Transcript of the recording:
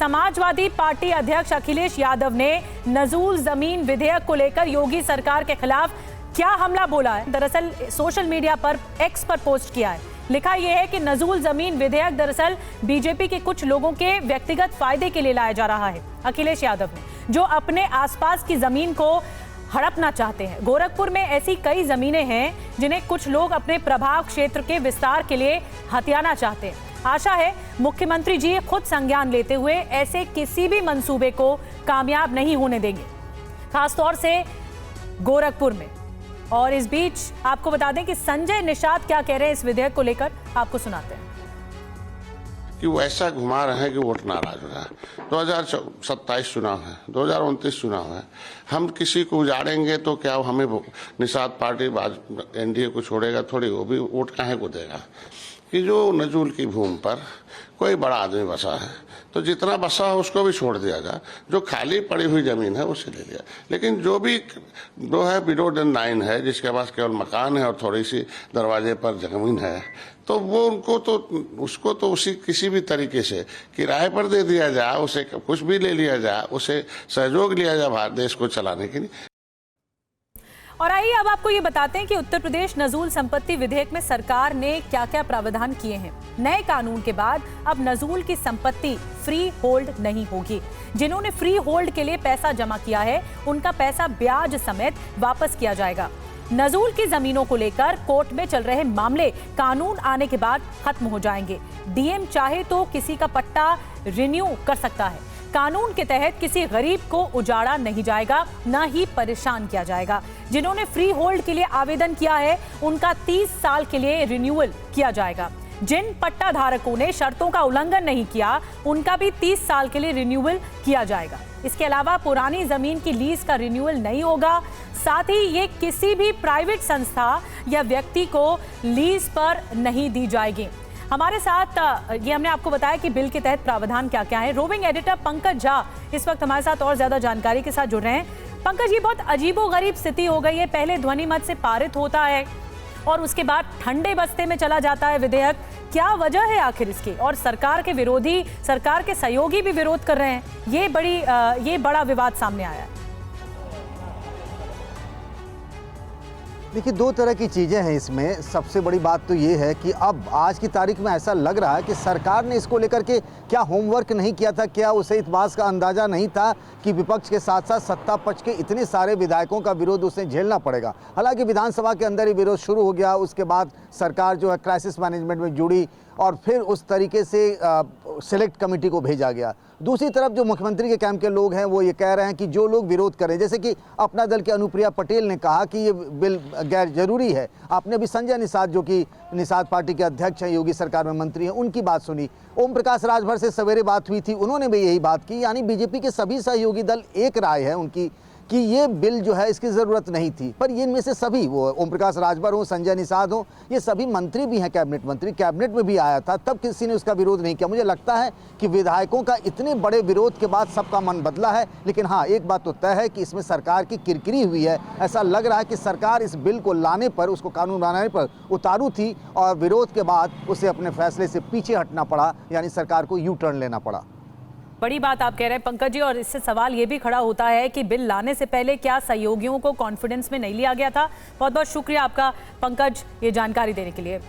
Samajwadi party अध्यक्ष अखिलेश यादव ने नजूल जमीन विधेयक को लेकर योगी सरकार के खिलाफ क्या हमला बोला है। दरअसल सोशल मीडिया पर एक्स पर पोस्ट किया है। लिखा यह है कि नजूल जमीन विधेयक दरअसल बीजेपी के कुछ लोगों के व्यक्तिगत फायदे के लिए लाया जा रहा है। अखिलेश यादव ने जो अपने आसपास की जमीन को हड़पना चाहते हैं। गोरखपुर में ऐसी कई जमीनें हैं जिन्हें कुछ लोग अपने प्रभाव क्षेत्र के विस्तार के लिए हथियाना चाहते हैं। आशा है मुख्यमंत्री जी खुद संज्ञान लेते हुए ऐसे किसी भी मंसूबे को कामयाब नहीं होने देंगे, खासतौर से गोरखपुर में। और इस बीच आपको बता दें कि संजय निषाद क्या कह रहे हैं इस विधेयक को लेकर, आपको सुनाते हैं। कि वो ऐसा घुमा रहे हैं कि वोट नाराज हो रहा है। 2027 चुनाव है, 2029 चुनाव है। हम किसी को उजाड़ेंगे तो क्या हमें निषाद पार्टी एनडीए को छोड़ेगा थोड़ी, वो भी वोट काहे को देगा। कि जो नजूल की भूमि पर कोई बड़ा आदमी बसा है तो जितना बसा है उसको भी छोड़ दिया जाए, जो खाली पड़ी हुई जमीन है उसे ले लिया। लेकिन जो भी जो है विडोड एंड नाइन है, जिसके पास केवल मकान है और थोड़ी सी दरवाजे पर जमीन है, तो वो उसको तो उसी किसी भी तरीके से किराए पर दे दिया जाए, उसे कुछ भी ले लिया जाए, उसे सहयोग लिया जाए भारत देश को चलाने के लिए। और आइए अब आपको ये बताते हैं कि उत्तर प्रदेश नजूल संपत्ति विधेयक में सरकार ने क्या क्या प्रावधान किए हैं। नए कानून के बाद अब नजूल की संपत्ति फ्री होल्ड नहीं होगी। जिन्होंने फ्री होल्ड के लिए पैसा जमा किया है उनका पैसा ब्याज समेत वापस किया जाएगा। नजूल की जमीनों को लेकर कोर्ट में चल रहे मामले कानून आने के बाद खत्म हो जाएंगे। डीएम चाहे तो किसी का पट्टा रिन्यू कर सकता है। कानून के तहत किसी गरीब को उजाड़ा नहीं जाएगा, न ही परेशान किया जाएगा। जिन्होंने फ्री होल्ड के लिए आवेदन किया है उनका 30 साल के लिए रिन्यूअल किया जाएगा। जिन पट्टा धारकों ने शर्तों का उल्लंघन नहीं किया उनका भी 30 साल के लिए रिन्यूअल किया जाएगा। इसके अलावा पुरानी जमीन की लीज का रिन्यूअल नहीं होगा। साथ ही ये किसी भी प्राइवेट संस्था या व्यक्ति को लीज पर नहीं दी जाएगी। हमारे साथ ये हमने आपको बताया कि बिल के तहत प्रावधान क्या क्या है। रोविंग एडिटर पंकज झा इस वक्त हमारे साथ और ज्यादा जानकारी के साथ जुड़ रहे हैं। पंकज, ये बहुत अजीबोगरीब स्थिति हो गई है। पहले ध्वनि मत से पारित होता है और उसके बाद ठंडे बस्ते में चला जाता है विधेयक। क्या वजह है आखिर इसकी? और सरकार के विरोधी, सरकार के सहयोगी भी विरोध कर रहे हैं। ये बड़ा विवाद सामने आया है। देखिए, दो तरह की चीज़ें हैं इसमें। सबसे बड़ी बात तो ये है कि अब आज की तारीख में ऐसा लग रहा है कि सरकार ने इसको लेकर के क्या होमवर्क नहीं किया था, क्या उसे इस बात का अंदाज़ा नहीं था कि विपक्ष के साथ साथ सत्ता पक्ष के इतने सारे विधायकों का विरोध उसे झेलना पड़ेगा। हालांकि विधानसभा के अंदर ही विरोध शुरू हो गया, उसके बाद सरकार जो है क्राइसिस मैनेजमेंट में जुड़ी और फिर उस तरीके से सेलेक्ट कमेटी को भेजा गया। दूसरी तरफ जो मुख्यमंत्री के कैंप के लोग हैं वो ये कह रहे हैं कि जो लोग विरोध करें, जैसे कि अपना दल के अनुप्रिया पटेल ने कहा कि ये बिल गैर जरूरी है। आपने अभी संजय निषाद, जो कि निषाद पार्टी के अध्यक्ष हैं, योगी सरकार में मंत्री हैं, उनकी बात सुनी। ओम प्रकाश राजभर से सवेरे बात हुई थी, उन्होंने भी यही बात की। यानी बीजेपी के सभी सहयोगी दल एक राय है उनकी कि ये बिल जो है इसकी ज़रूरत नहीं थी। पर ये इनमें से सभी, वो ओम प्रकाश राजभर हो, संजय निषाद हो, ये सभी मंत्री भी हैं, कैबिनेट मंत्री, कैबिनेट में भी आया था, तब किसी ने उसका विरोध नहीं किया। मुझे लगता है कि विधायकों का इतने बड़े विरोध के बाद सबका मन बदला है। लेकिन हाँ, एक बात तो तय है कि इसमें सरकार की किरकिरी हुई है। ऐसा लग रहा है कि सरकार इस बिल को लाने पर, उसको कानून बनाने पर उतारू थी और विरोध के बाद उसे अपने फैसले से पीछे हटना पड़ा, यानी सरकार को यू टर्न लेना पड़ा। बड़ी बात आप कह रहे हैं पंकज जी, और इससे सवाल ये भी खड़ा होता है कि बिल लाने से पहले क्या सहयोगियों को कॉन्फिडेंस में नहीं लिया गया था। बहुत बहुत शुक्रिया आपका पंकज, ये जानकारी देने के लिए।